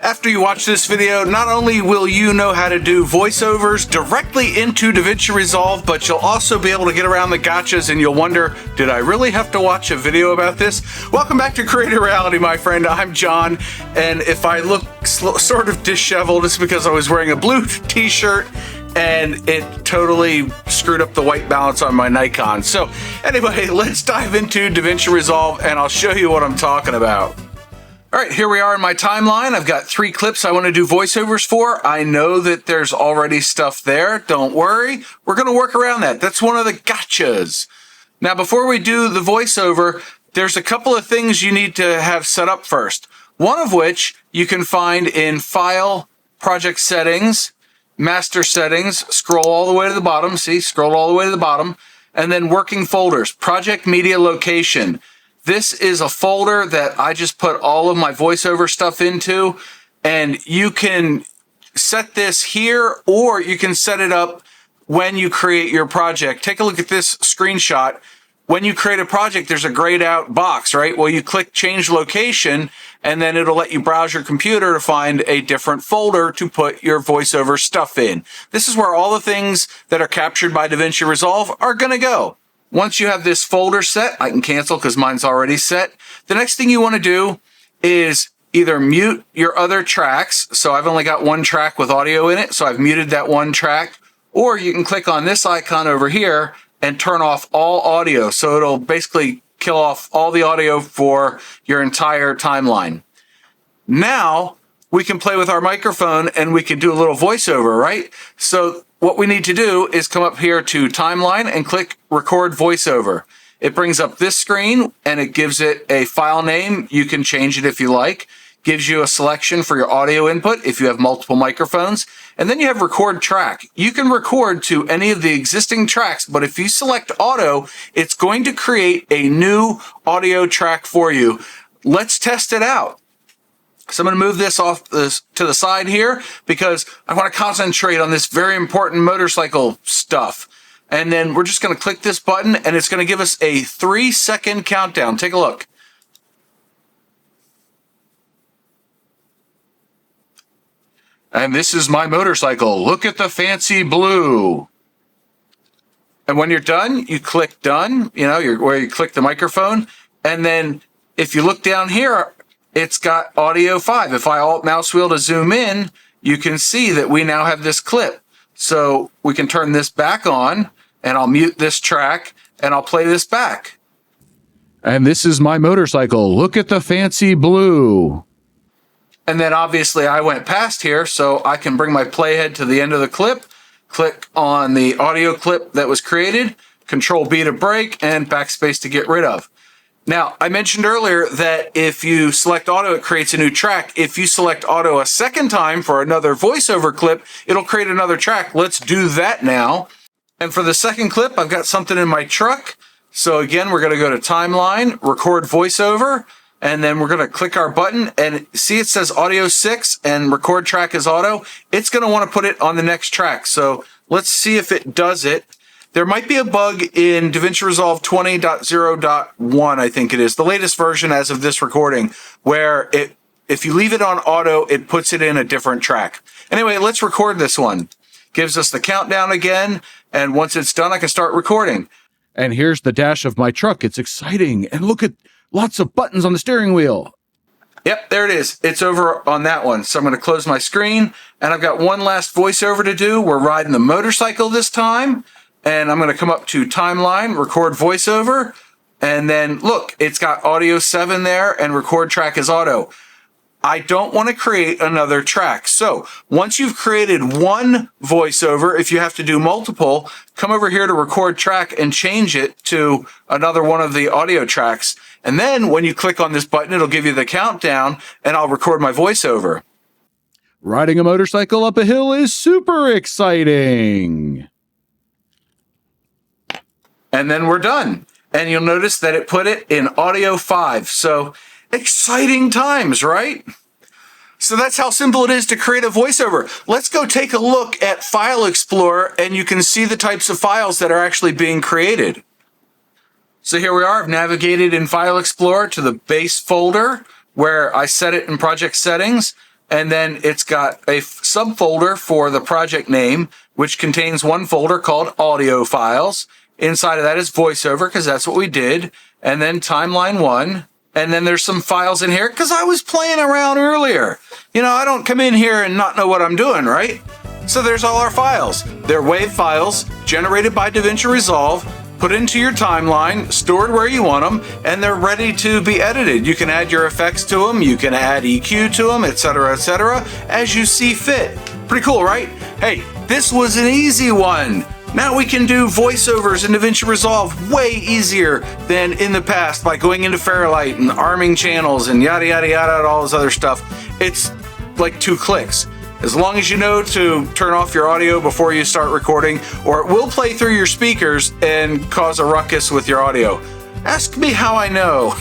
After you watch this video, not only will you know how to do voiceovers directly into Davinci Resolve, but you'll also be able to get around the gotchas and you'll wonder, did I really have to watch a video about this? Welcome back to Creative Reality, my friend. I'm John, and if I look sort of disheveled, it's because I was wearing a blue t-shirt and it totally screwed up the white balance on my Nikon. So anyway, let's dive into Davinci Resolve and I'll show you what I'm talking about. All right, here we are in my timeline. I've got 3 clips I want to do voiceovers for. I know that there's already stuff there. Don't worry. We're going to work around that. That's one of the gotchas. Now, before we do the voiceover, there's a couple of things you need to have set up first. One of which you can find in File, Project Settings, Master Settings. Scroll all the way to the bottom. See, scroll all the way to the bottom. And then Working Folders, Project Media Location. This is a folder that I just put all of my voiceover stuff into, and you can set this here or you can set it up when you create your project. Take a look at this screenshot. When you create a project, there's a grayed out box, right? Well, you click change location and then it'll let you browse your computer to find a different folder to put your voiceover stuff in. This is where all the things that are captured by Davinci Resolve are going to go. Once you have this folder set, I can cancel because mine's already set. The next thing you want to do is either mute your other tracks. So I've only got one track with audio in it, so I've muted that one track. Or you can click on this icon over here and turn off all audio. So it'll basically kill off all the audio for your entire timeline. Now we can play with our microphone and we can do a little voiceover, right? So what we need to do is come up here to Timeline and click Record Voiceover. It brings up this screen and it gives it a file name. You can change it if you like. Gives you a selection for your audio input if you have multiple microphones. And then you have Record Track. You can record to any of the existing tracks, but if you select Auto, it's going to create a new audio track for you. Let's test it out. So I'm going to move this off to the side here because I want to concentrate on this very important motorcycle stuff. And then we're just going to click this button and it's going to give us a 3-second countdown. Take a look. And this is my motorcycle. Look at the fancy blue. And when you're done, you click done, where you click the microphone. And then if you look down here, it's got audio 5. If I alt mouse wheel to zoom in, you can see that we now have this clip. So we can turn this back on and I'll mute this track and I'll play this back. And this is my motorcycle. Look at the fancy blue. And then obviously I went past here, so I can bring my playhead to the end of the clip, click on the audio clip that was created, Control B to break, and backspace to get rid of. Now, I mentioned earlier that if you select auto, it creates a new track. If you select auto a second time for another voiceover clip, it'll create another track. Let's do that now. And for the second clip, I've got something in my truck. So again, we're going to go to Timeline, Record Voiceover, and then we're going to click our button and see it says Audio 6 and Record Track is Auto. It's going to want to put it on the next track. So let's see if it does it. There might be a bug in Davinci Resolve 20.0.1, I think it is, the latest version as of this recording, where if you leave it on auto, it puts it in a different track. Anyway, let's record this one. Gives us the countdown again, and once it's done, I can start recording. And here's the dash of my truck. It's exciting, and look at lots of buttons on the steering wheel. Yep, there it is. It's over on that one. So I'm going to close my screen, and I've got one last voiceover to do. We're riding the motorcycle this time. And I'm going to come up to Timeline, Record Voiceover, and then look, it's got Audio 7 there and Record Track is Auto. I don't want to create another track. So once you've created one voiceover, if you have to do multiple, come over here to Record Track and change it to another one of the audio tracks. And then when you click on this button, it'll give you the countdown and I'll record my voiceover. Riding a motorcycle up a hill is super exciting. And then we're done. And you'll notice that it put it in Audio 5. So exciting times, right? So that's how simple it is to create a voiceover. Let's go take a look at File Explorer and you can see the types of files that are actually being created. So here we are. I've navigated in File Explorer to the base folder where I set it in Project Settings. And then it's got a subfolder for the project name, which contains one folder called audio files. Inside of that is voiceover, because that's what we did. And then timeline 1. And then there's some files in here because I was playing around earlier. You know, I don't come in here and not know what I'm doing, right? So there's all our files. They're WAV files generated by Davinci Resolve, put into your timeline, stored where you want them, and they're ready to be edited. You can add your effects to them, you can add EQ to them, etc., as you see fit. Pretty cool, right? Hey, this was an easy one. Now we can do voiceovers in Davinci Resolve way easier than in the past by going into Fairlight and arming channels and yada yada yada, all this other stuff. It's like 2 clicks. As long as you know to turn off your audio before you start recording, or it will play through your speakers and cause a ruckus with your audio. Ask me how I know.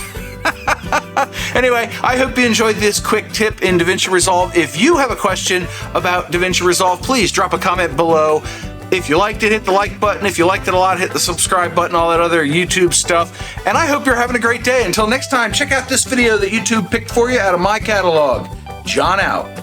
Anyway, I hope you enjoyed this quick tip in Davinci Resolve. If you have a question about Davinci Resolve, please drop a comment below. If you liked it, hit the like button. If you liked it a lot, hit the subscribe button, all that other YouTube stuff. And I hope you're having a great day. Until next time, check out this video that YouTube picked for you out of my catalog. John out.